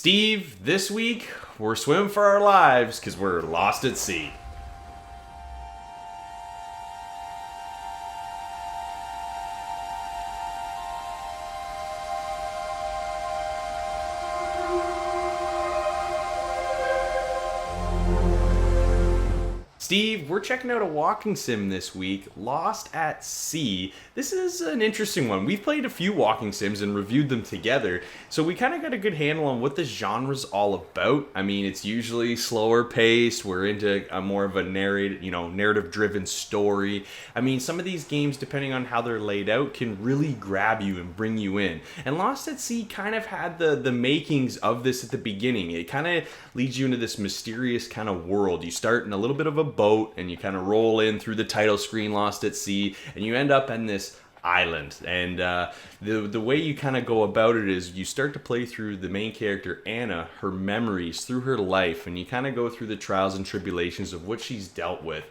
Steve, this week we're swimming for our lives because we're lost at sea. Steve, we're checking out a walking sim this week, Lost at Sea. This is an interesting one. We've played a few walking sims and reviewed them together, so we kind of got a good handle on what this genre's all about. I mean, it's usually slower paced. We're into a more of a narrative-driven story. I mean, some of these games, depending on how they're laid out, can really grab you and bring you in. And Lost at Sea kind of had the makings of this at the beginning. It kind of leads you into this mysterious kind of world. You start in a little bit of a boat and you kind of roll in through the title screen, Lost at Sea, and you end up in this island. And the way you kind of go about it is you start to play through the main character Anna, her memories through her life, and you kind of go through the trials and tribulations of what she's dealt with.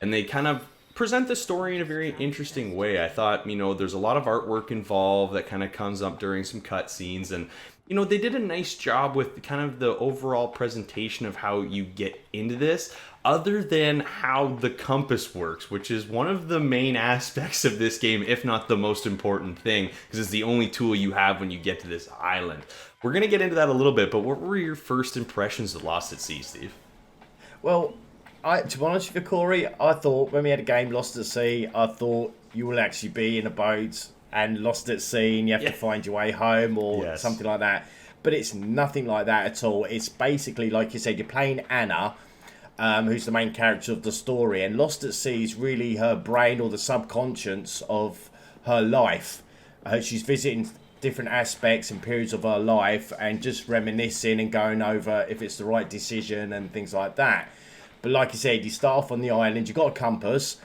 And they kind of present the story in a very interesting way. I thought, there's a lot of artwork involved that kind of comes up during some cutscenes, and they did a nice job with kind of the overall presentation of how you get into this, other than how the compass works, which is one of the main aspects of this game, if not the most important thing, because it's the only tool you have when you get to this island. We're going to get into that a little bit, but what were your first impressions of Lost at Sea, Steve? Well, to be honest with you, Corey, I thought when we had a game Lost at Sea, I thought you will actually be in a boat and lost at sea and you have to find your way home or something like that. But it's nothing like that at all. It's basically, like you said, you're playing Anna, who's the main character of the story, and Lost at Sea is really her brain or the subconscious of her life. She's visiting different aspects and periods of her life and just reminiscing and going over if it's the right decision and things like that. But like you said, you start off on the island, you've got a compass.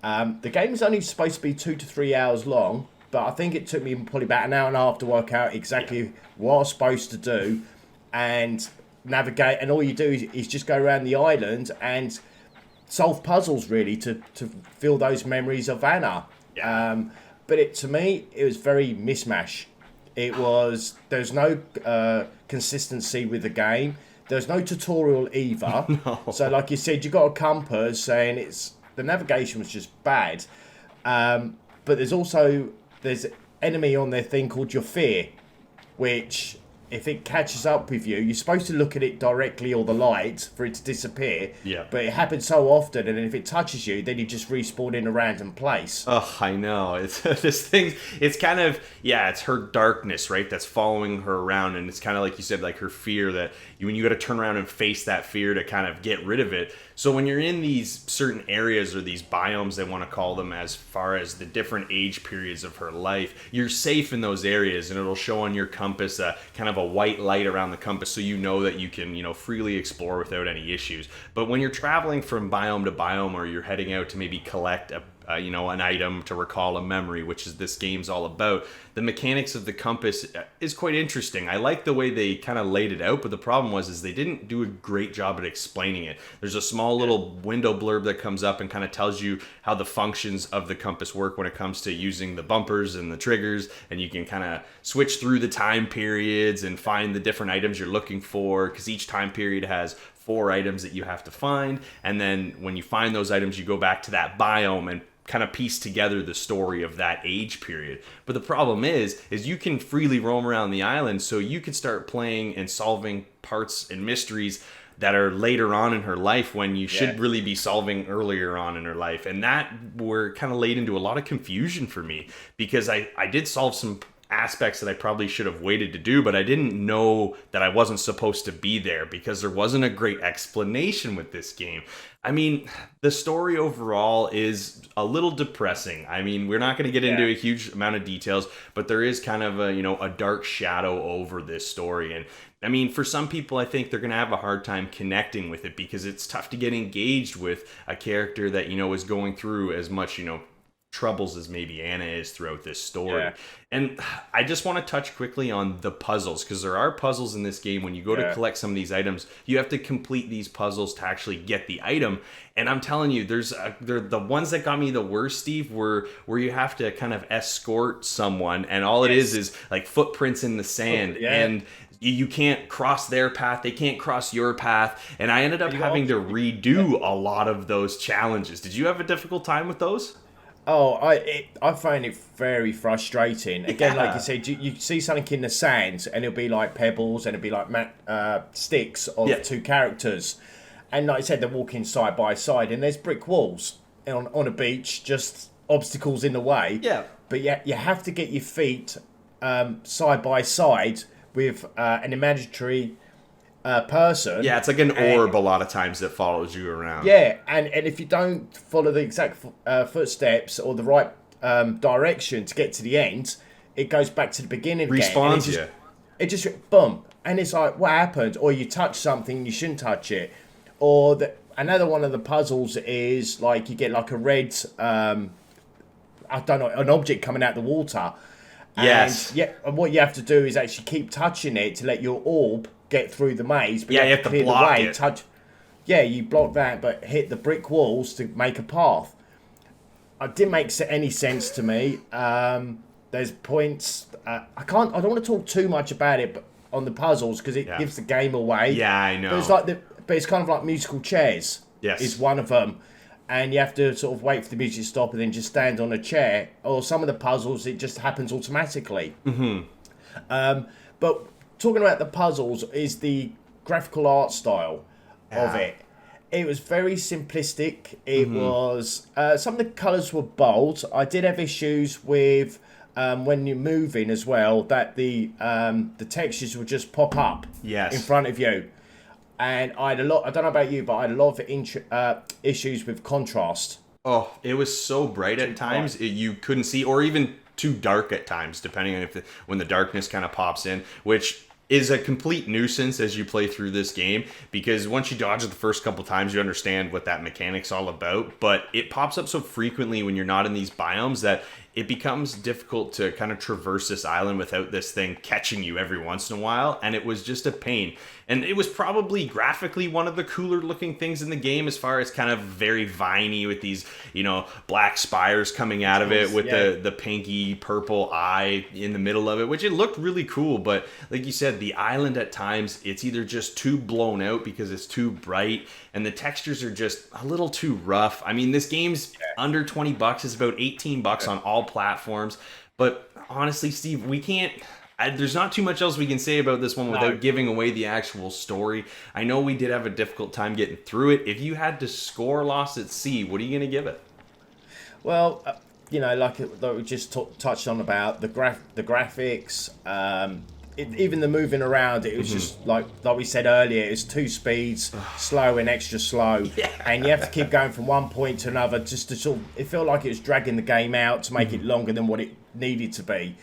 The game is only supposed to be 2 to 3 hours long, but I think it took me probably about an hour and a half to work out exactly what I was supposed to do and navigate. And all you do is just go around the island and solve puzzles, really, to feel those memories of Anna. But to me, it was very mishmash. There's no consistency with the game. There's no tutorial either. No. So like you said, you got a compass and the navigation was just bad. But there's enemy on their thing called your fear, which if it catches up with you, you're supposed to look at it directly or the light for it to disappear. Yeah. But it happens so often, and if it touches you, then you just respawn in a random place. Oh, I know. It's this thing. It's kind of, it's her darkness, right? That's following her around. And it's kind of like you said, like her fear that when you got to turn around and face that fear to kind of get rid of it. So when you're in these certain areas or these biomes, they want to call them, as far as the different age periods of her life, you're safe in those areas, and it'll show on your compass kind of a white light around the compass, so you know that you can freely explore without any issues. But when you're traveling from biome to biome, or you're heading out to maybe collect an item to recall a memory, which is this game's all about, the mechanics of the compass is quite interesting. I like the way they kind of laid it out, but the problem is they didn't do a great job at explaining it. There's a small little window blurb that comes up and kind of tells you how the functions of the compass work when it comes to using the bumpers and the triggers, and you can kind of switch through the time periods and find the different items you're looking for, because each time period has 4 items that you have to find, and then when you find those items, you go back to that biome and kind of piece together the story of that age period. But the problem is you can freely roam around the island, so you can start playing and solving parts and mysteries that are later on in her life when you should really be solving earlier on in her life. And that were kind of laid into a lot of confusion for me, because I did solve some aspects that I probably should have waited to do, but I didn't know that I wasn't supposed to be there, because there wasn't a great explanation with this game. I mean, the story overall is a little depressing. I mean, we're not going to get into a huge amount of details, but there is kind of a dark shadow over this story. And I mean, for some people, I think they're going to have a hard time connecting with it, because it's tough to get engaged with a character that, is going through as much, troubles as maybe Anna is throughout this story. Yeah. And I just want to touch quickly on the puzzles, because there are puzzles in this game. When you go to collect some of these items, you have to complete these puzzles to actually get the item. And I'm telling you, they're the ones that got me the worst, Steve, were where you have to kind of escort someone, and all it is like footprints in the sand, and you can't cross their path, they can't cross your path, and I ended up having to redo a lot of those challenges. Did you have a difficult time with those? Oh, I find it very frustrating. Again, like you said, you see something in the sand, and it'll be like pebbles, and it'll be like sticks of two characters. And like I said, they're walking side by side, and there's brick walls on a beach, just obstacles in the way. Yeah. But you have to get your feet side by side with an imaginary person. Yeah, it's like an orb a lot of times that follows you around. Yeah, and if you don't follow the exact footsteps or the right direction to get to the end, it goes back to the beginning again. Respawns you. It just, boom. And it's like, what happened? Or you touch something, you shouldn't touch it. Or another one of the puzzles is like you get like a red, I don't know, an object coming out of the water. Yes. And what you have to do is actually keep touching it to let your orb get through the maze. But you have to block it. You block that, but hit the brick walls to make a path. It didn't make any sense to me. There's points. I don't want to talk too much about it, but on the puzzles, because it gives the game away. Yeah, I know. But it's kind of like musical chairs. Yes, is one of them. And you have to sort of wait for the music to stop and then just stand on a chair. Or some of the puzzles, it just happens automatically. But talking about the puzzles is the graphical art style of it. It was very simplistic. It was... some of the colours were bold. I did have issues with... when you're moving as well, that the textures would just pop up in front of you. And I had a lot, I don't know about you, but I had a lot of issues with contrast. Oh, it was so bright at times, you couldn't see, or even too dark at times, depending on when the darkness kind of pops in, which is a complete nuisance as you play through this game, because once you dodge it the first couple times, you understand what that mechanic's all about, but it pops up so frequently when you're not in these biomes that it becomes difficult to kind of traverse this island without this thing catching you every once in a while, and it was just a pain. And it was probably graphically one of the cooler looking things in the game, as far as kind of very viney with these, black spires coming out of it with the pinky purple eye in the middle of it, which it looked really cool. But like you said, the island at times, it's either just too blown out because it's too bright, and the textures are just a little too rough. I mean, this game's under $20. It's about $18 on all platforms. But honestly, Steve, we can't... there's not too much else we can say about this one without giving away the actual story. I know we did have a difficult time getting through it. If you had to score Lost at Sea, what are you going to give it? Well, like we just touched on about the graphics, even the moving around, it was just like we said earlier, it's 2 speeds, slow and extra slow, and you have to keep going from one point to another just to sort of, it felt like it was dragging the game out to make it longer than what it needed to be.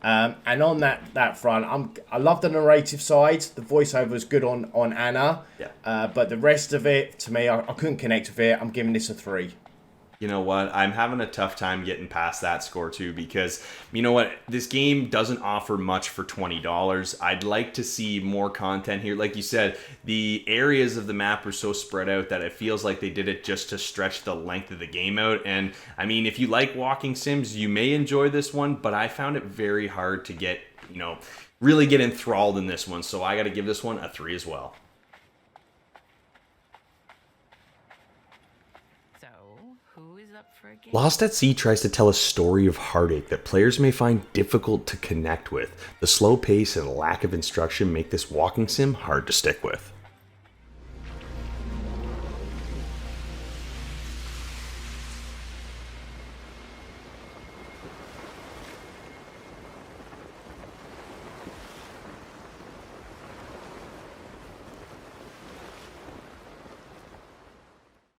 And on that front, I love the narrative side. The voiceover was good on Anna, but the rest of it, to me, I couldn't connect with it. I'm giving this a 3. You know what? I'm having a tough time getting past that score too, because you know what? This game doesn't offer much for $20. I'd like to see more content here. Like you said, the areas of the map are so spread out that it feels like they did it just to stretch the length of the game out. And I mean, if you like walking sims, you may enjoy this one, but I found it very hard to get, really get enthralled in this one. So I got to give this one a 3 as well. Lost at Sea tries to tell a story of heartache that players may find difficult to connect with. The slow pace and lack of instruction make this walking sim hard to stick with.